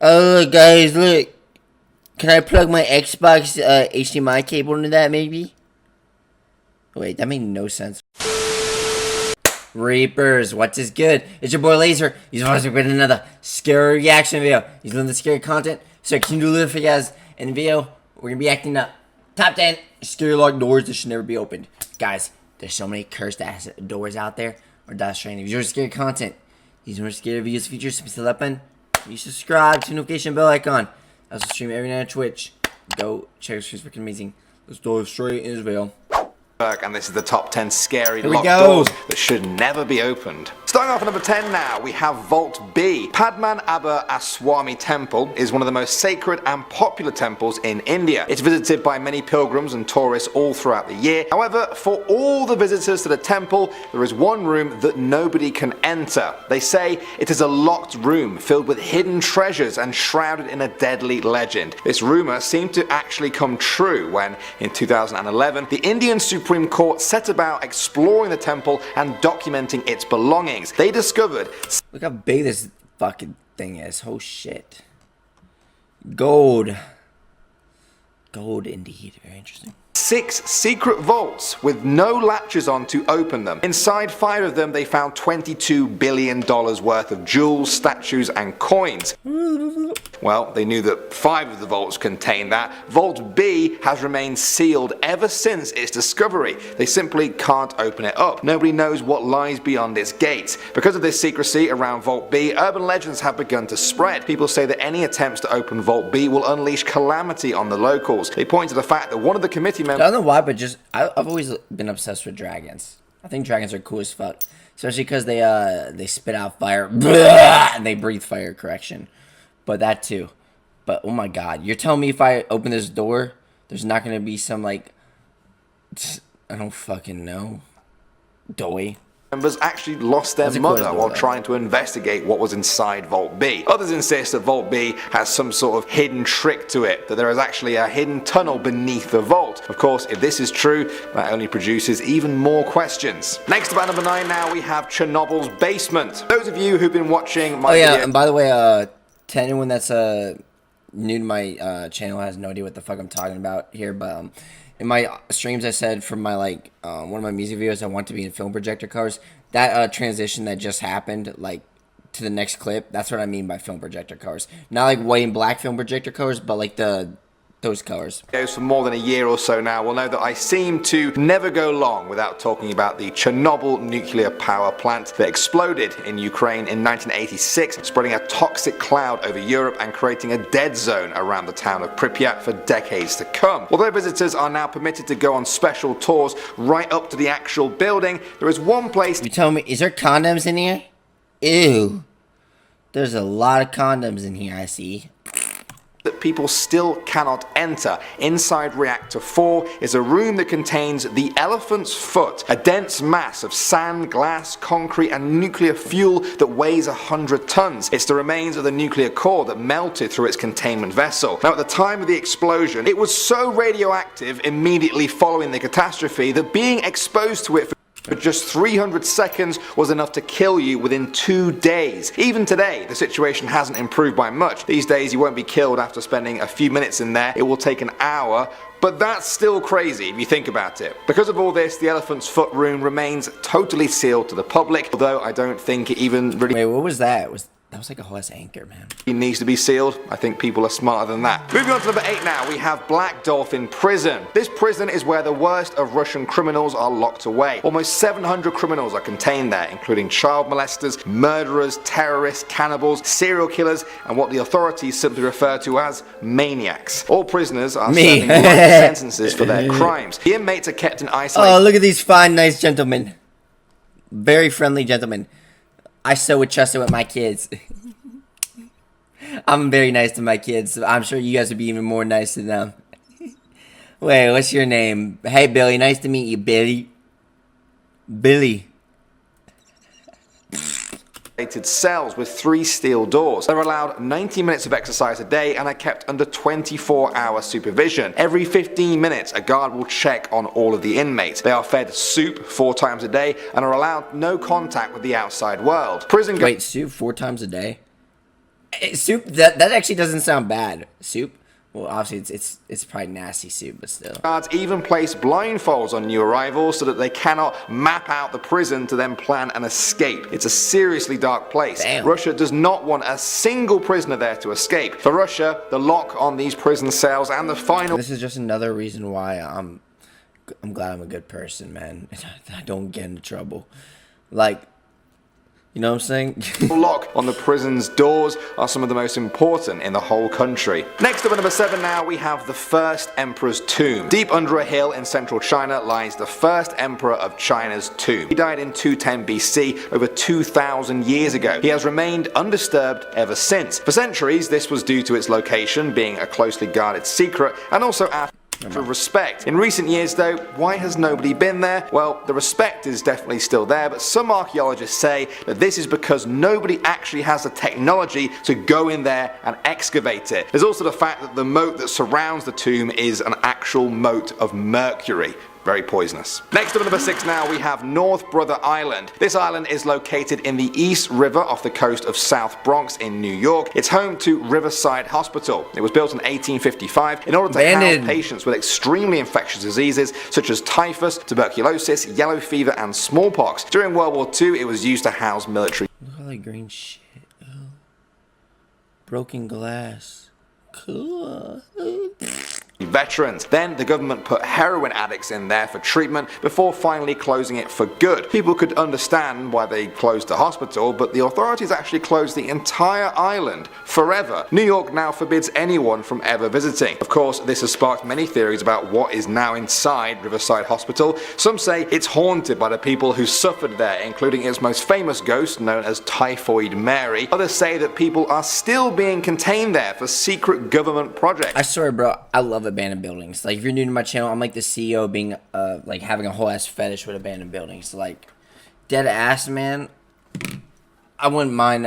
Oh, guys, look. Can I plug my Xbox HDMI cable into that, maybe? Wait, that made no sense. Reapers, what is good? It's your boy Laser. He's also with another scary reaction video. He's doing the scary content, so I can do little for you guys. In the video, we're gonna be acting up. Top 10 scary locked doors that should never be opened. Guys, there's so many cursed ass doors out there. Or Dash Training. If you're scary content, these more scary videos features, so still up and you subscribe to the notification bell icon. I also stream every night on Twitch. Go check out it's freaking amazing. Let's dive straight into this video. And this is the top 10 scary locked doors that should never be opened. Starting off at number 10 now, we have Vault B. Padman Abba Aswami Temple is one of the most sacred and popular temples in India. It's visited by many pilgrims and tourists all throughout the year. However, for all the visitors to the temple, there is one room that nobody can enter. They say it is a locked room filled with hidden treasures and shrouded in a deadly legend. This rumor seemed to actually come true when, in 2011, the Indian Supreme Court set about exploring the temple and documenting its belongings. They discovered... Look how big this fucking thing is. Oh shit. Gold. Gold indeed. Very interesting. 6 secret vaults with no latches on to open them. Inside 5 of them they found $22 billion worth of jewels, statues and coins. Well, they knew that 5 of the vaults contained that. Vault B has remained sealed ever since its discovery. They simply can't open it up. Nobody knows what lies beyond its gates. Because of this secrecy around Vault B, urban legends have begun to spread. People say that any attempts to open Vault B will unleash calamity on the locals. They point to the fact that one of the committee members... I don't know why, but just I've always been obsessed with dragons. I think dragons are cool as fuck, especially because they spit out fire and they breathe fire. Correction, but that too. But oh my god, you're telling me if I open this door, there's not gonna be some like I don't fucking know, doy. Members actually lost their mother while trying to investigate what was inside Vault B. Others insist that Vault B has some sort of hidden trick to it, that there is actually a hidden tunnel beneath the vault. Of course, if this is true, that only produces even more questions. Next up at number 9 now, we have Chernobyl's basement. Those of you who've been watching my video... and by the way, to anyone that's new to my channel has no idea what the fuck I'm talking about here, but in my streams, I said from my one of my music videos, I want to be in film projector covers. That transition that just happened, like to the next clip, that's what I mean by film projector covers. Not like white and black film projector covers, but like those colors. For more than a year or so now will know that I seem to never go long without talking about the Chernobyl nuclear power plant that exploded in Ukraine in 1986, spreading a toxic cloud over Europe and creating a dead zone around the town of Pripyat for decades to come. Although visitors are now permitted to go on special tours right up to the actual building, there is one place... You tell me, is there condoms in here? Ew. There's a lot of condoms in here, I see. That people still cannot enter. Inside Reactor 4 is a room that contains the Elephant's Foot, a dense mass of sand, glass, concrete and nuclear fuel that weighs 100 tons. It's the remains of the nuclear core that melted through its containment vessel. Now at the time of the explosion, it was so radioactive immediately following the catastrophe that being exposed to it for just 300 seconds was enough to kill you within 2 days. Even today, the situation hasn't improved by much. These days, you won't be killed after spending a few minutes in there. It will take an hour. But that's still crazy if you think about it. Because of all this, the Elephant's Foot room remains totally sealed to the public, although I don't think it even really... Wait, what was that? That was like a whole ass anchor, man. It needs to be sealed. I think people are smarter than that. Moving on to number 8 now, we have Black Dolphin Prison. This prison is where the worst of Russian criminals are locked away. Almost 700 criminals are contained there, including child molesters, murderers, terrorists, cannibals, serial killers, and what the authorities simply refer to as maniacs. All prisoners are serving life sentences for their crimes. The inmates are kept in isolation. Oh, look at these fine, nice gentlemen. Very friendly gentlemen. I so would trust it with my kids. I'm very nice to my kids, so I'm sure you guys would be even more nice to them. Wait, what's your name? Hey, Billy. Nice to meet you, Billy. Billy. Cells with 3 steel doors. They're allowed 90 minutes of exercise a day and are kept under 24-hour supervision. Every 15 minutes, a guard will check on all of the inmates. They are fed soup 4 times a day and are allowed no contact with the outside world. Wait, soup 4 times a day? Soup. That actually doesn't sound bad. Soup. Well, obviously it's probably nasty soup, but still. Guards even place blindfolds on new arrivals so that they cannot map out the prison to then plan an escape. It's a seriously dark place. Damn. Russia does not want a single prisoner there to escape. For Russia, the lock on these prison cells and the final... This is just another reason why I'm glad I'm a good person, man. I don't get into trouble. Like, you know what I'm saying? lock on the prison's doors are some of the most important in the whole country. Next up at number 7 now, we have the first emperor's tomb. Deep under a hill in central China lies the first emperor of China's tomb. He died in 210 BC, over 2,000 years ago. He has remained undisturbed ever since. For centuries, this was due to its location being a closely guarded secret, and also after respect. In recent years though, why has nobody been there? Well, the respect is definitely still there, but some archaeologists say that this is because nobody actually has the technology to go in there and excavate it. There's also the fact that the moat that surrounds the tomb is an actual moat of mercury. Very poisonous. Next up at number 6 now, we have North Brother Island. This island is located in the East River off the coast of South Bronx in New York. It's home to Riverside Hospital. It was built in 1855 in order to house patients with extremely infectious diseases such as typhus, tuberculosis, yellow fever, and smallpox. During World War II, it was used to house military. Look at all that green shit. Oh. Broken glass. Cool. Veterans. Then the government put heroin addicts in there for treatment before finally closing it for good. People could understand why they closed the hospital, but the authorities actually closed the entire island forever. New York now forbids anyone from ever visiting. Of course, this has sparked many theories about what is now inside Riverside Hospital. Some say it's haunted by the people who suffered there, including its most famous ghost known as Typhoid Mary. Others say that people are still being contained there for secret government projects. I swear, bro, I love abandoned buildings. Like, if you're new to my channel, I'm like the CEO being like having a whole ass fetish with abandoned buildings. Like, dead ass, man. I wouldn't mind.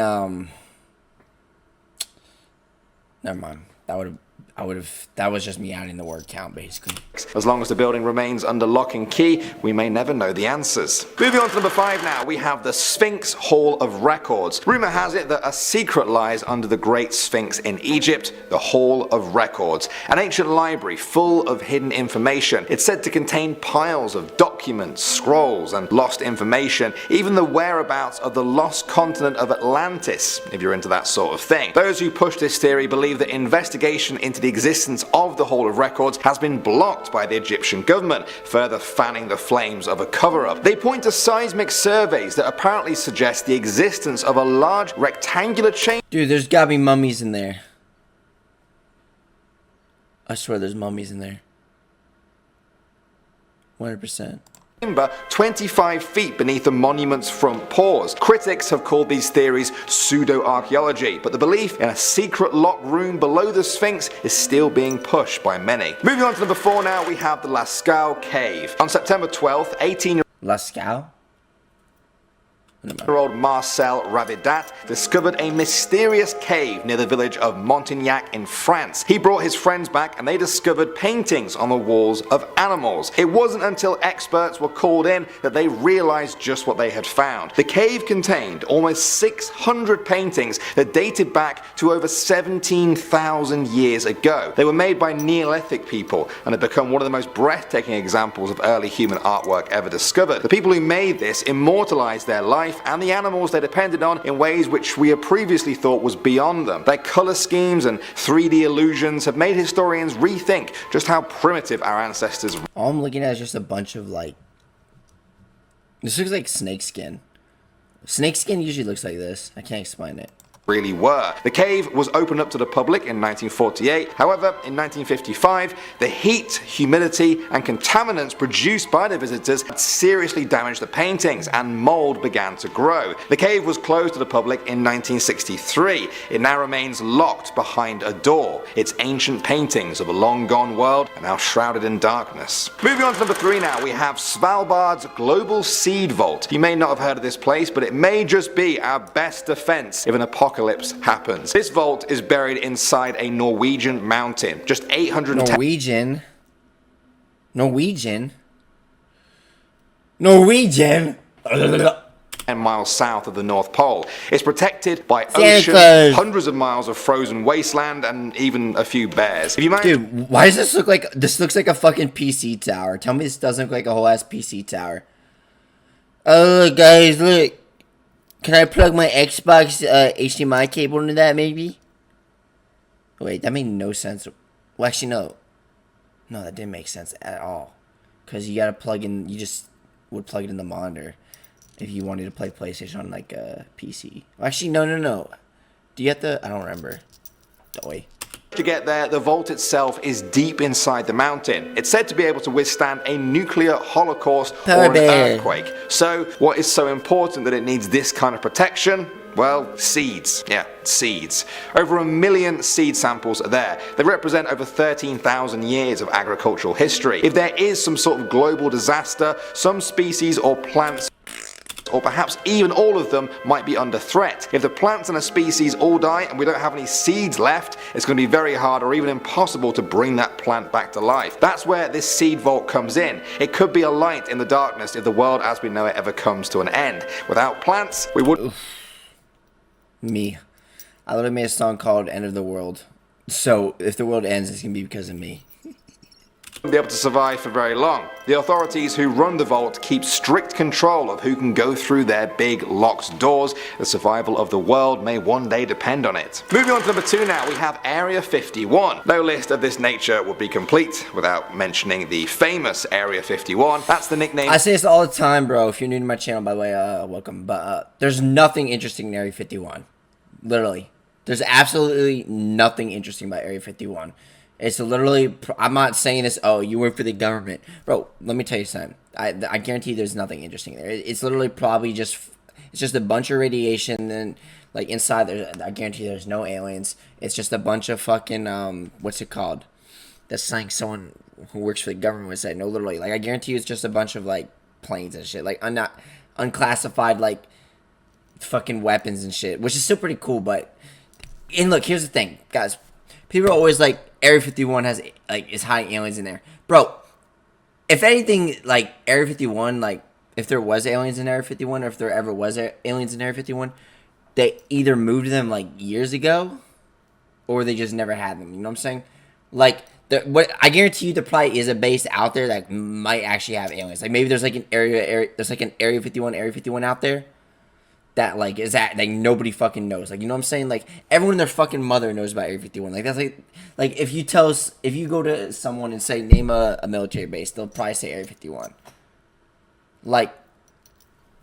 Never mind. That was just me adding the word count, basically. As long as the building remains under lock and key, we may never know the answers. Moving on to number 5 now, we have the Sphinx Hall of Records. Rumor has it that a secret lies under the Great Sphinx in Egypt, the Hall of Records. An ancient library full of hidden information. It's said to contain piles of documents, scrolls, and lost information, even the whereabouts of the lost continent of Atlantis, if you're into that sort of thing. Those who push this theory believe that investigation into the existence of the Hall of Records has been blocked by the Egyptian government, further fanning the flames of a cover-up. They point to seismic surveys that apparently suggest the existence of a large rectangular chamber. Dude, there's gotta be mummies in there. I swear there's mummies in there. 100%. 25 feet beneath the monument's front paws. Critics have called these theories pseudo-archaeology, but the belief in a secret locked room below the Sphinx is still being pushed by many. Moving on to number 4 now, we have the Lascaux Cave. On September 12th, 18-year-old Lascaux? Marcel Ravidat discovered a mysterious cave near the village of Montignac in France. He brought his friends back and they discovered paintings on the walls of animals. It wasn't until experts were called in that they realized just what they had found. The cave contained almost 600 paintings that dated back to over 17,000 years ago. They were made by Neolithic people and have become one of the most breathtaking examples of early human artwork ever discovered. The people who made this immortalized their life and the animals they depended on in ways which we had previously thought was beyond them. Their color schemes and 3D illusions have made historians rethink just how primitive our ancestors were. All I'm looking at is just a bunch of like... This looks like snake skin. Snake skin usually looks like this. I can't explain it. Really were. The cave was opened up to the public in 1948. However, in 1955, the heat, humidity, and contaminants produced by the visitors had seriously damaged the paintings, and mold began to grow. The cave was closed to the public in 1963. It now remains locked behind a door. Its ancient paintings of a long-gone world are now shrouded in darkness. Moving on to number 3 now, we have Svalbard's Global Seed Vault. You may not have heard of this place, but it may just be our best defense if an apocalypse happens. This vault is buried inside a Norwegian mountain, just 810 Norwegian. 10 miles south of the North Pole. It's protected by Santa ocean, Claus. hundreds of miles of frozen wasteland, and even a few bears. If you manage Dude, why does this look like... This looks like a fucking PC tower. Tell me this doesn't look like a whole-ass PC tower. Oh, look, guys, look. Can I plug my Xbox HDMI cable into that, maybe? Wait, that made no sense. Well, actually, no. No, that didn't make sense at all. Because you gotta plug in... You just would plug it in the monitor if you wanted to play PlayStation on, like, a PC. Well, actually, no. Do you have to... I don't remember. Doy. to get there, the vault itself is deep inside the mountain. It's said to be able to withstand a nuclear holocaust or an earthquake. So, what is so important that it needs this kind of protection? Well, seeds. Yeah, seeds. Over 1 million seed samples are there. They represent over 13,000 years of agricultural history. If there is some sort of global disaster, some species or plants, or perhaps even all of them, might be under threat. If the plants in a species all die and we don't have any seeds left, it's going to be very hard or even impossible to bring that plant back to life. That's where this seed vault comes in. It could be a light in the darkness if the world as we know it ever comes to an end. Without plants, we wouldn't... Me. I literally made a song called End of the World. So, if the world ends, it's going to be because of me. be able to survive for very long. The authorities who run the vault keep strict control of who can go through their big locked doors. The survival of the world may one day depend on it. Moving on to number 2 now, we have Area 51. No list of this nature would be complete without mentioning the famous Area 51. That's the nickname. I say this all the time, bro. If you're new to my channel, by the way, welcome. But there's nothing interesting in Area 51. Literally. There's absolutely nothing interesting about Area 51. It's literally, I'm not saying this, oh, you work for the government. Bro, let me tell you something. I guarantee there's nothing interesting there. It's literally probably just, it's just a bunch of radiation and, like, inside there, I guarantee there's no aliens. It's just a bunch of fucking, what's it called? That's something someone who works for the government would say. No, literally, like, I guarantee you it's just a bunch of, like, planes and shit. Like, unclassified, like, fucking weapons and shit. Which is still pretty cool, but, and look, here's the thing, guys. People are always like, Area 51 has, like, is hiding aliens in there. Bro, if anything, like, Area 51, like, if there was aliens in Area 51, or if there ever was aliens in Area 51, they either moved them, like, years ago, or they just never had them, you know what I'm saying? Like, what I guarantee you there probably is a base out there that might actually have aliens. Like, maybe there's, like, an Area 51 out there. That, like, is that, like, nobody fucking knows. Like, you know what I'm saying? Like, everyone and their fucking mother knows about Area 51. Like, that's like, if you go to someone and say, name a military base, they'll probably say Area 51. Like,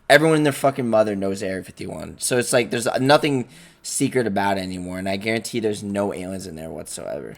everyone and their fucking mother knows Area 51. So it's like, there's nothing secret about it anymore, and I guarantee there's no aliens in there whatsoever.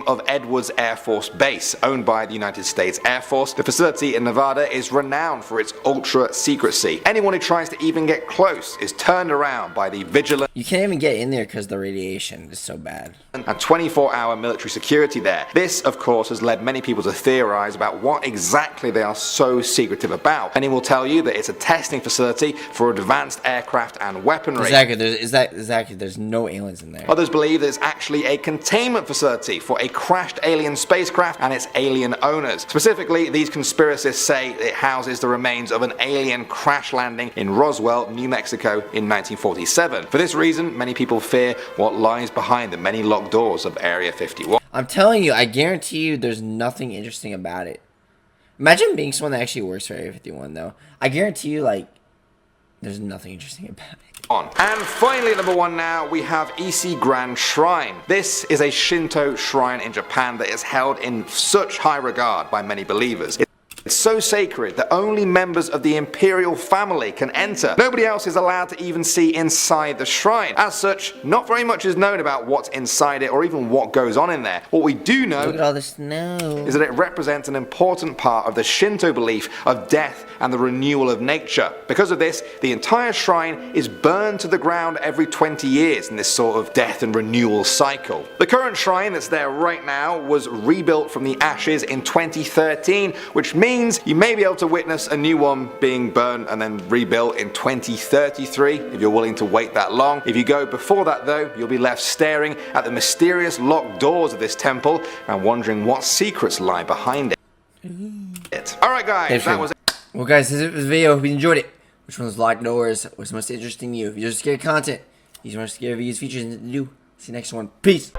Of Edwards Air Force Base, owned by the United States Air Force. The facility in Nevada is renowned for its ultra secrecy. Anyone who tries to even get close is turned around by the vigilant. You can't even get in there because the radiation is so bad. And 24-hour military security there. This, of course, has led many people to theorize about what exactly they are so secretive about. Many will tell you that it's a testing facility for advanced aircraft and weaponry. Exactly, there's no aliens in there. Others believe that it's actually a containment facility for a crashed alien spacecraft and its alien owners. Specifically, these conspiracists say it houses the remains of an alien crash landing in Roswell, New Mexico in 1947. For this reason, many people fear what lies behind the many locked doors of Area 51. I'm telling you, I guarantee you there's nothing interesting about it. Imagine being someone that actually works for Area 51, though. I guarantee you, like, there's nothing interesting about it. And finally, at number 1 now, we have Ise Grand Shrine. This is a Shinto shrine in Japan that is held in such high regard by many believers. It's so sacred that only members of the imperial family can enter. Nobody else is allowed to even see inside the shrine. As such, not very much is known about what's inside it or even what goes on in there. What we do know, look at all the snow, is that it represents an important part of the Shinto belief of death and the renewal of nature. Because of this, the entire shrine is burned to the ground every 20 years in this sort of death and renewal cycle. The current shrine that's there right now was rebuilt from the ashes in 2013, which means you may be able to witness a new one being burned and then rebuilt in 2033 if you're willing to wait that long. If you go before that though, you'll be left staring at the mysterious locked doors of this temple and wondering what secrets lie behind it. Alright guys, that was it. Well guys, this is the video. Hope you enjoyed it. Which one's locked doors was most interesting to you? If you're scared content, these are scary videos, features, and to do. See you next one. Peace.